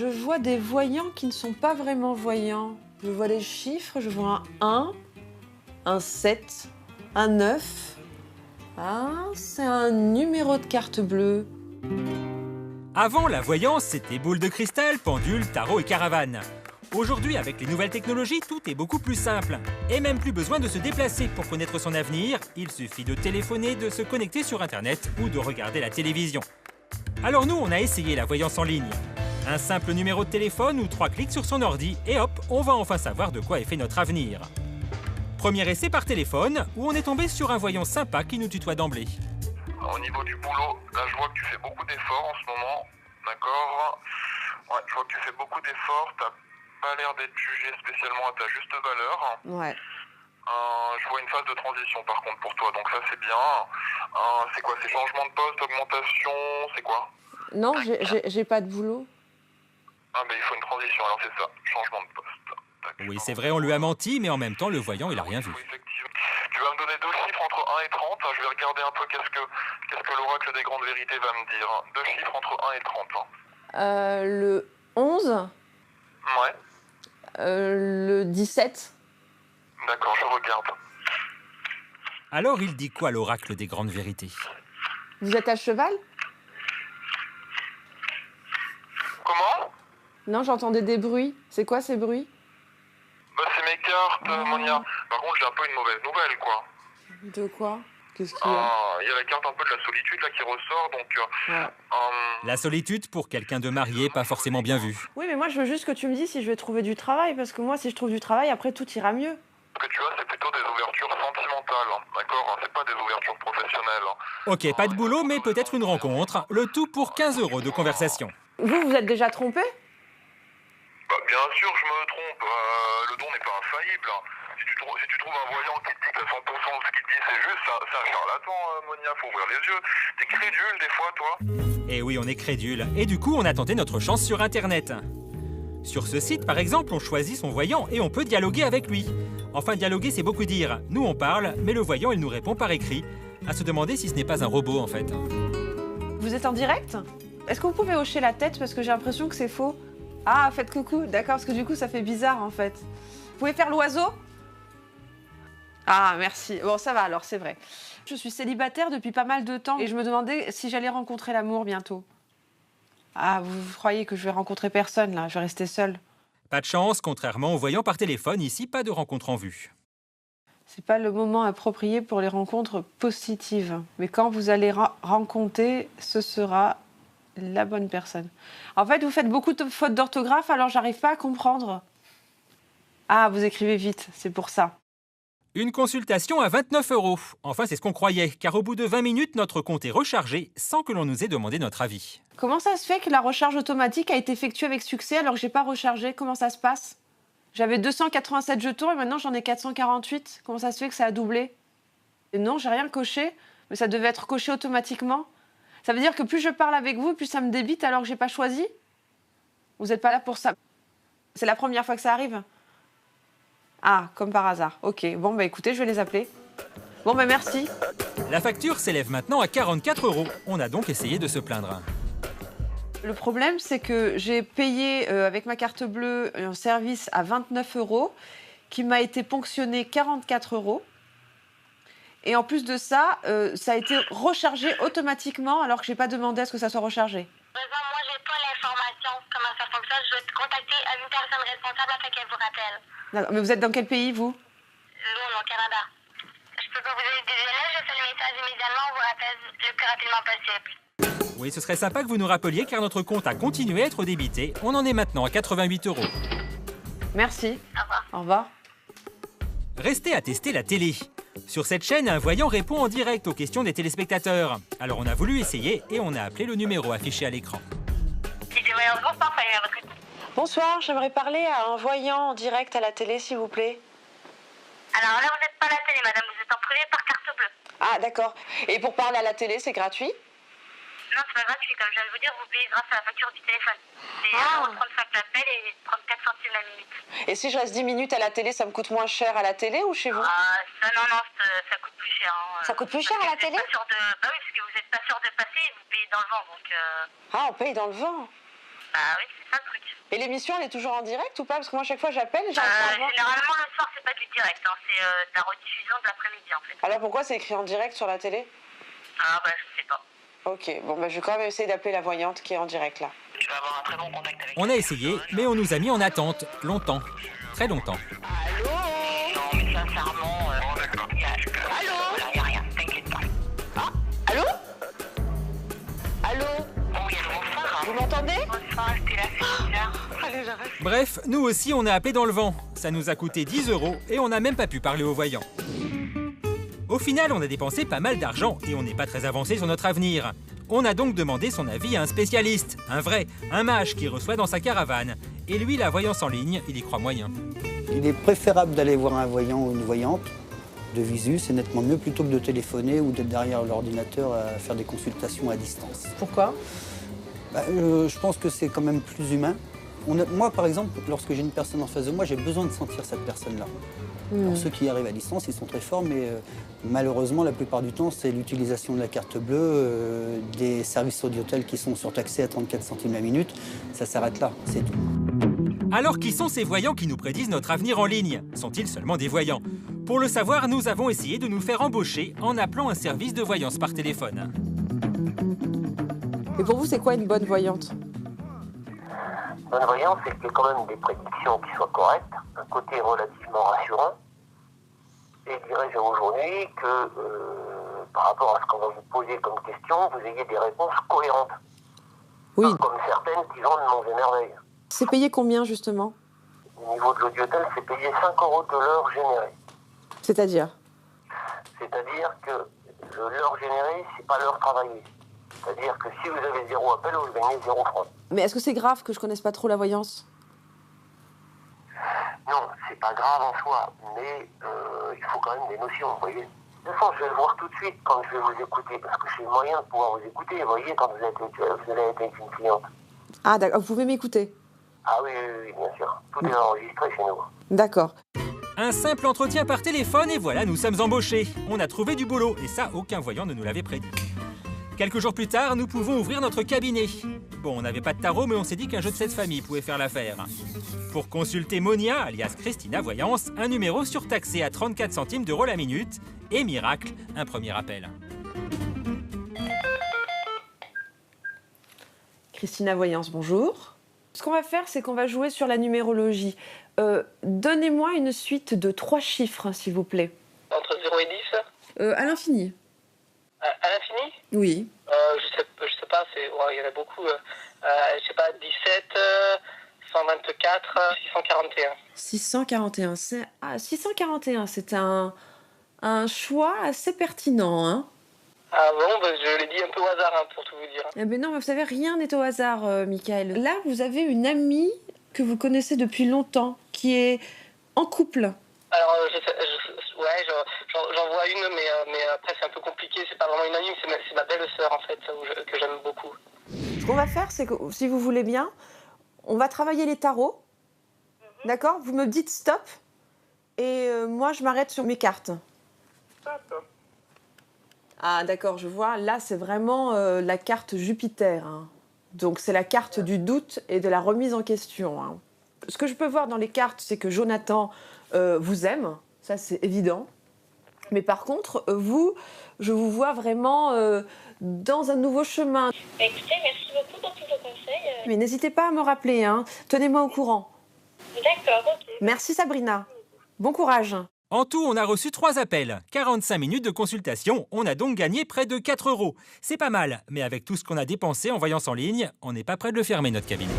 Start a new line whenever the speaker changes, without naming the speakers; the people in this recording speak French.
Je vois des voyants qui ne sont pas vraiment voyants. Je vois les chiffres, je vois un 1, un 7, un 9. Ah, c'est un numéro de carte bleue.
Avant, la voyance, c'était boule de cristal, pendule, tarot et caravane. Aujourd'hui, avec les nouvelles technologies, tout est beaucoup plus simple. Et même plus besoin de se déplacer pour connaître son avenir. Il suffit de téléphoner, de se connecter sur Internet ou de regarder la télévision. Alors nous, on a essayé la voyance en ligne. Un simple numéro de téléphone ou 3 clics sur son ordi et hop, on va enfin savoir de quoi est fait notre avenir. Premier essai par téléphone, où on est tombé sur un voyant sympa qui nous tutoie d'emblée.
Au niveau du boulot, là je vois que tu fais beaucoup d'efforts en ce moment, d'accord? Ouais, je vois que tu fais beaucoup d'efforts, t'as pas l'air d'être jugé spécialement à ta juste valeur.
Ouais.
Je vois une phase de transition par contre pour toi, donc ça c'est bien. C'est quoi? C'est changement de poste, augmentation, c'est quoi?
Non, j'ai pas de boulot.
Ah mais il faut une transition, alors c'est ça, changement de poste. Tac,
Oui, c'est vrai, on lui a menti, mais en même temps, le voyant, il a rien vu.
Oui, effectivement. Tu vas me donner 2 chiffres entre 1 et 30, je vais regarder un peu qu'est-ce que l'oracle des grandes vérités va me dire. 2 chiffres entre 1 et 30.
Le 11,
Ouais,
le 17.
d'accord, je regarde.
Alors, il dit quoi, l'oracle des grandes vérités?
Vous êtes à cheval?
Comment?
Non, j'entendais des bruits. C'est quoi ces bruits?
Bah c'est mes cartes, Monia. Par contre j'ai un peu une mauvaise nouvelle quoi.
De quoi? Qu'est-ce qu'il y a?
Il y a la carte un peu de la solitude là qui ressort, donc
Ouais.
La solitude pour quelqu'un de marié, pas forcément bien vu.
Oui, mais moi, je veux juste que tu me dises si je vais trouver du travail, parce que moi, si je trouve du travail, après, tout ira mieux.
ce que tu as c'est plutôt des ouvertures sentimentales, d'accord? C'est pas des ouvertures professionnelles.
Ok, pas de boulot, mais peut-être une rencontre. Le tout pour 15 € de conversation.
Vous êtes déjà trompé?
Bah bien sûr je me trompe, le don n'est pas infaillible. Si tu trouves un voyant qui te dit qu'à 100% de ce qu'il dit c'est juste, c'est un charlatan, Monia, faut ouvrir les yeux. T'es crédule des fois toi.
Et oui, on est crédule. Et du coup, on a tenté notre chance sur Internet. Sur ce site, par exemple, on choisit son voyant et on peut dialoguer avec lui. Enfin, dialoguer, c'est beaucoup dire. Nous, on parle, mais le voyant, il nous répond par écrit. À se demander si ce n'est pas un robot, en fait.
Vous êtes en direct? Est-ce que vous pouvez hocher la tête, parce que j'ai l'impression que c'est faux? Ah, faites coucou, d'accord, parce que du coup, ça fait bizarre, en fait. Vous pouvez faire l'oiseau? Ah, merci. Bon, ça va alors, c'est vrai. Je suis célibataire depuis pas mal de temps et je me demandais si j'allais rencontrer l'amour bientôt. Ah, vous croyez que je vais rencontrer personne, là? Je vais rester seule.
Pas de chance, contrairement au voyant par téléphone, ici, pas de rencontre en vue.
C'est pas le moment approprié pour les rencontres positives. Mais quand vous allez rencontrer, ce sera la bonne personne. En fait, vous faites beaucoup de fautes d'orthographe, alors j'arrive pas à comprendre. Ah, vous écrivez vite, c'est pour ça.
Une consultation à 29 €. Enfin, c'est ce qu'on croyait, car au bout de 20 minutes, notre compte est rechargé sans que l'on nous ait demandé notre avis.
Comment ça se fait que la recharge automatique a été effectuée avec succès alors que j'ai pas rechargé? Comment ça se passe? J'avais 287 jetons et maintenant j'en ai 448. Comment ça se fait que ça a doublé? Et non, j'ai rien coché, mais ça devait être coché automatiquement. Ça veut dire que plus je parle avec vous, plus ça me débite alors que j'ai pas choisi? Vous n'êtes pas là pour ça? C'est la première fois que ça arrive? Ah, comme par hasard. Ok, bon bah écoutez, je vais les appeler. Bon bah merci.
La facture s'élève maintenant à 44 €. On a donc essayé de se plaindre.
Le problème, c'est que j'ai payé avec ma carte bleue un service à 29 €, qui m'a été ponctionné 44 €. Et en plus de ça, ça a été rechargé automatiquement alors que j'ai pas demandé à ce que ça soit rechargé.
Moi, j'ai pas l'information comment ça fonctionne. Je vais te contacter à une personne responsable afin qu'elle vous rappelle.
D'accord. Mais vous êtes dans quel pays, vous?
Nous, au Canada. Je peux pas vous donner des délais, je fais le message immédiatement, on vous rappelle le plus rapidement possible.
Oui, ce serait sympa que vous nous rappeliez, car notre compte a continué à être débité. On en est maintenant à 88 €.
Merci.
Au revoir.
Au revoir.
Restez à tester la télé. Sur cette chaîne, un voyant répond en direct aux questions des téléspectateurs. Alors on a voulu essayer et on a appelé le numéro affiché à l'écran.
Bonsoir, Fanny, à votre écoute.
Bonsoir, j'aimerais parler à un voyant en direct à la télé, s'il vous plaît.
Alors là, vous n'êtes pas à la télé, madame, vous êtes en privé par carte bleue.
Ah, d'accord. Et pour parler à la télé, c'est gratuit?
Non, c'est pas gratuit, comme je viens de vous dire, vous payez grâce à la facture du téléphone. C'est
Ah.
1,35 l'appel et 34 centimes la minute.
Et si je reste 10 minutes à la télé, ça me coûte moins cher à la télé ou chez vous?
Ah, ça, non, ça coûte plus cher. Hein.
Ça coûte plus cher à la télé?
Bah oui, parce que vous n'êtes pas sûr de passer et vous payez dans le vent, donc...
Ah, on paye dans le vent.
Bah oui, c'est ça le truc.
Et l'émission, elle est toujours en direct ou pas? Parce que moi, à chaque fois, j'appelle et j'arrive pas à voir.
Généralement, le soir, c'est pas du direct, hein, c'est de la rediffusion de l'après-midi, en fait.
Alors pourquoi c'est écrit en direct sur la télé?
Ah, bah, je sais pas.
Ok, bon, bah, je vais quand même essayer d'appeler la voyante qui est en direct là.
Tu vas avoir un très bon contact avec
On a essayé, mais on nous a mis en attente. Longtemps. Très longtemps.
Allô? Non, mais sincèrement, Allô? Y a rien, t'inquiète pas. Ah, allô? Allô? Oui, allô, bonsoir.
Vous m'entendez?
Bonsoir, restez là, c'est bizarre. Allez, j'arrête.
Bref, nous aussi, on a appelé dans le vent. Ça nous a coûté 10 € et on n'a même pas pu parler au voyant. Au final, on a dépensé pas mal d'argent et on n'est pas très avancé sur notre avenir. On a donc demandé son avis à un spécialiste, un vrai, un mage qui reçoit dans sa caravane. Et lui, la voyance en ligne, il y croit moyen.
Il est préférable d'aller voir un voyant ou une voyante de visu, c'est nettement mieux plutôt que de téléphoner ou d'être derrière l'ordinateur à faire des consultations à distance.
Pourquoi?
Je pense que c'est quand même plus humain. Moi, par exemple, lorsque j'ai une personne en face de moi, j'ai besoin de sentir cette personne-là. Alors, ceux qui arrivent à distance, ils sont très forts, mais malheureusement, la plupart du temps, c'est l'utilisation de la carte bleue, des services audiotel qui sont surtaxés à 34 centimes la minute. Ça s'arrête là, c'est tout.
Alors qui sont ces voyants qui nous prédisent notre avenir en ligne? Sont-ils seulement des voyants? Pour le savoir, nous avons essayé de nous faire embaucher en appelant un service de voyance par téléphone.
Et pour vous, c'est quoi une bonne voyante?
Bonne voyance, c'est qu'il y ait quand même des prédictions qui soient correctes, un côté relativement rassurant. Et dirais-je aujourd'hui que par rapport à ce qu'on va vous poser comme question, vous ayez des réponses cohérentes.
Oui.
Pas comme certaines qui vendent monts et merveilles.
C'est payé combien justement?
Au niveau de l'audiotel, c'est payé 5 € de l'heure générée.
C'est-à-dire?
C'est-à-dire que l'heure générée, c'est pas l'heure travaillée. C'est-à-dire que si vous avez 0 appel, vous gagnez 0 francs.
Mais est-ce que c'est grave que je connaisse pas trop la voyance?
Non, c'est pas grave en soi, mais il faut quand même des notions, vous voyez. De toute façon, je vais le voir tout de suite quand je vais vous écouter, parce que j'ai le moyen de pouvoir vous écouter, vous voyez, quand vous allez être avec une cliente.
Ah d'accord, vous pouvez m'écouter?
Ah oui, bien sûr. Tout est enregistré chez nous.
D'accord.
Un simple entretien par téléphone et voilà, nous sommes embauchés. On a trouvé du boulot et ça, aucun voyant ne nous l'avait prédit. Quelques jours plus tard, nous pouvons ouvrir notre cabinet. Bon, on n'avait pas de tarot, mais on s'est dit qu'un jeu de cette famille pouvait faire l'affaire. Pour consulter Monia, alias Christina Voyance, un numéro surtaxé à 34 centimes d'euros la minute. Et miracle, un premier appel.
Christina Voyance, bonjour. Ce qu'on va faire, c'est qu'on va jouer sur la numérologie. Donnez-moi une suite de 3 chiffres, s'il vous plaît.
Entre 0 et 10
À l'infini.
À l'infini?
Oui.
Je sais pas, il y en a beaucoup. Je sais pas, 17, 124, 641.
641. 641, c'est un choix assez pertinent, hein.
Ah bon, je l'ai dit un peu au hasard, hein, pour tout vous dire.
Eh ben non, mais vous savez, rien n'est au hasard, Michael. Là, vous avez une amie que vous connaissez depuis longtemps, qui est en couple.
Alors, j'en vois une, mais après c'est un peu compliqué. C'est pas vraiment une amie, c'est ma belle-sœur, en fait, que j'aime beaucoup.
Ce qu'on va faire, c'est que, si vous voulez bien, on va travailler les tarots. D'accord? Vous me dites stop. Et moi, je m'arrête sur mes cartes.
Stop.
Ah, d'accord, je vois. Là, c'est vraiment la carte Jupiter, hein. Donc, c'est la carte du doute et de la remise en question, hein. Ce que je peux voir dans les cartes, c'est que Jonathan vous aime. Ça, c'est évident. Mais par contre, vous, je vous vois vraiment dans un nouveau chemin.
Écoutez, merci beaucoup pour tous vos conseils.
Mais n'hésitez pas à me rappeler, hein. Tenez-moi au courant.
D'accord, ok.
Merci, Sabrina. Bon courage.
En tout, on a reçu 3 appels, 45 minutes de consultation, on a donc gagné près de 4 €. C'est pas mal, mais avec tout ce qu'on a dépensé en voyance en ligne, on n'est pas près de le fermer notre cabinet.